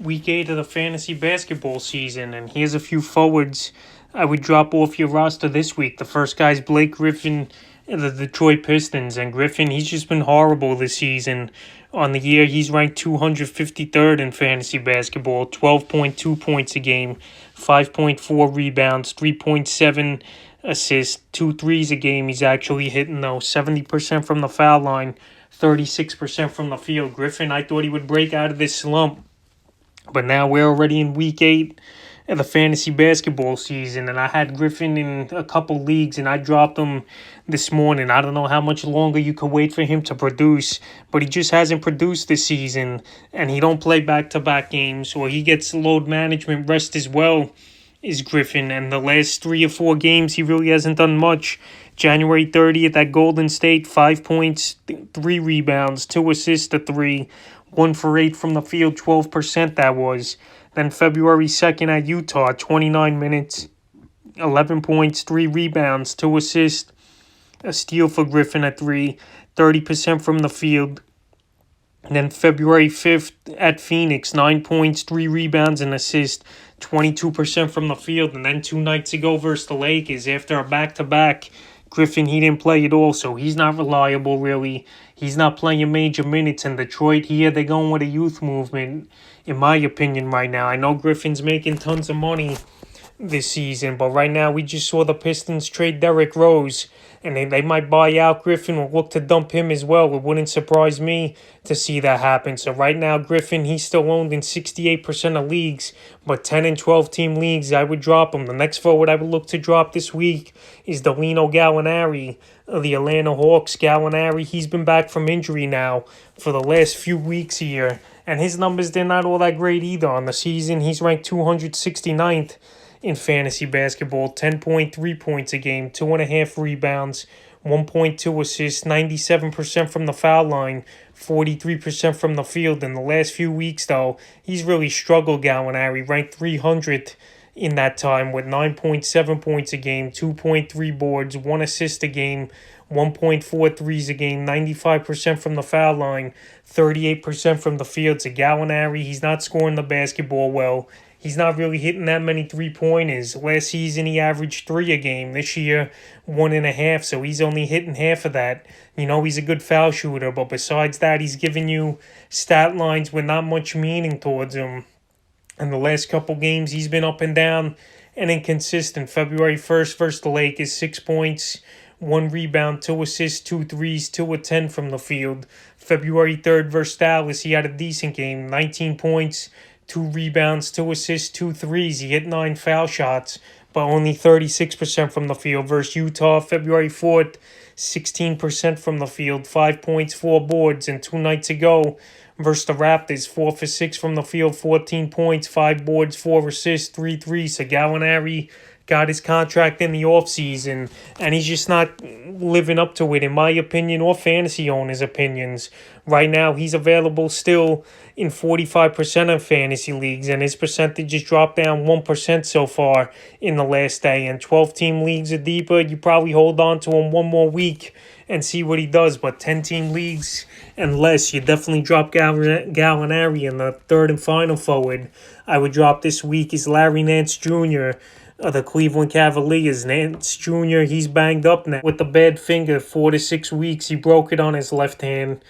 week 8 of the fantasy basketball season, and here's a few forwards I would drop off your roster this week. The first guy's Blake Griffin, the Detroit Pistons, and Griffin, he's just been horrible this season. On the year, he's ranked 253rd in fantasy basketball, 12.2 points a game, 5.4 rebounds, 3.7 assists, 2 threes a game he's actually hitting, though, 70% from the foul line, 36% from the field. Griffin, I thought he would break out of this slump, but now we're already in week 8 of the fantasy basketball season, and I had Griffin in a couple leagues, and I dropped him this morning. I don't know how much longer you can wait for him to produce, but he just hasn't produced this season, and he don't play back-to-back games, or he gets load management rest as well, is Griffin. And the last 3 or 4 games, he really hasn't done much. January 30th at Golden State, 5 points, 3 rebounds, 2 assists to 3, 1 for 8 from the field, 12% that was. Then February 2nd at Utah, 29 minutes, 11 points, 3 rebounds, 2 assists, a steal for Griffin at 3, 30% from the field. And then February 5th at Phoenix, 9 points, 3 rebounds, and assist, 22% from the field. And then 2 nights ago versus the Lakers, after a back-to-back, Griffin, he didn't play at all, so he's not reliable, really. He's not playing major minutes in Detroit. Here, they're going with a youth movement, in my opinion, right now. I know Griffin's making tons of money this season, but right now we just saw the Pistons trade Derrick Rose, and they might buy out Griffin or look to dump him as well. It wouldn't surprise me to see that happen. So right now, Griffin, he's still owned in 68% of leagues, but 10 and 12 team leagues, I would drop him. The next forward I would look to drop this week is Danilo Gallinari of the Atlanta Hawks. Gallinari, he's been back from injury now for the last few weeks here, and his numbers, they're not all that great either. On the season, he's ranked 269th in fantasy basketball, 10.3 points a game, 2.5 rebounds, 1.2 assists, 97% from the foul line, 43% from the field. In the last few weeks, though, he's really struggled, Gallinari, ranked 300th in that time with 9.7 points a game, 2.3 boards, 1 assist a game, 1.4 threes a game, 95% from the foul line, 38% from the field. So Gallinari, he's not scoring the basketball well. He's not really hitting that many three-pointers. Last season, he averaged 3 a game. This year, 1.5, so he's only hitting half of that. You know, he's a good foul shooter, but besides that, he's giving you stat lines with not much meaning towards him. In the last couple games, he's been up and down and inconsistent. February 1st versus the Lakers, 6 points, 1 rebound, 2 assists, 2 threes, 2 of 10 from the field. February 3rd versus Dallas, he had a decent game, 19 points, 2 rebounds, 2 assists, 2 threes. He hit 9 foul shots, but only 36% from the field. Versus Utah, February 4th, 16% from the field, 5 points, 4 boards. And 2 nights ago, versus the Raptors, 4 for 6 from the field, 14 points, 5 boards, 4 assists, 3 threes. So Gallinari got his contract in the offseason, and he's just not living up to it, in my opinion, or fantasy owners' opinions. Right now, he's available still in 45% of fantasy leagues, and his percentage has dropped down 1% so far in the last day. And 12-team leagues or deeper, you probably hold on to him one more week and see what he does. But 10-team leagues and less, you definitely drop Gallinari. And the third and final forward I would drop this week is Nance Jr., the Cleveland Cavaliers. Nance Jr., he's banged up now with a bad finger, 4 to 6 weeks. He broke it on his left hand.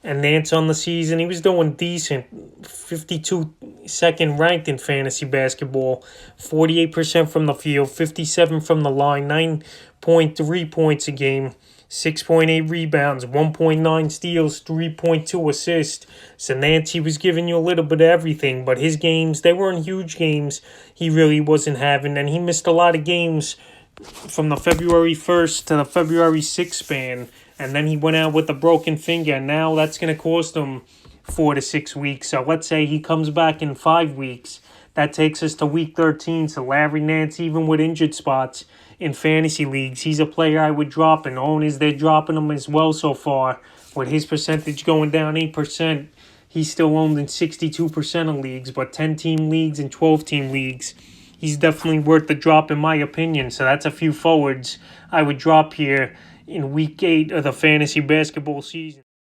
And Nance on the season, he was doing decent, 52nd ranked in fantasy basketball, 48% from the field, 57 from the line, 9.3 points a game, 6.8 rebounds, 1.9 steals, 3.2 assists. So Nance, he was giving you a little bit of everything, but his games, they weren't huge games. He really wasn't having, and he missed a lot of games from the February 1st to the February 6th span, and then he went out with a broken finger, and now that's going to cost him 4 to 6 weeks. So let's say he comes back in 5 weeks. That takes us to week 13. So Larry Nance, even with injured spots in fantasy leagues, he's a player I would drop, and owners, they're dropping him as well so far. With his percentage going down 8%, he's still owned in 62% of leagues, but 10-team leagues and 12-team leagues, he's definitely worth the drop in my opinion. So that's a few forwards I would drop here in week 8 of the fantasy basketball season.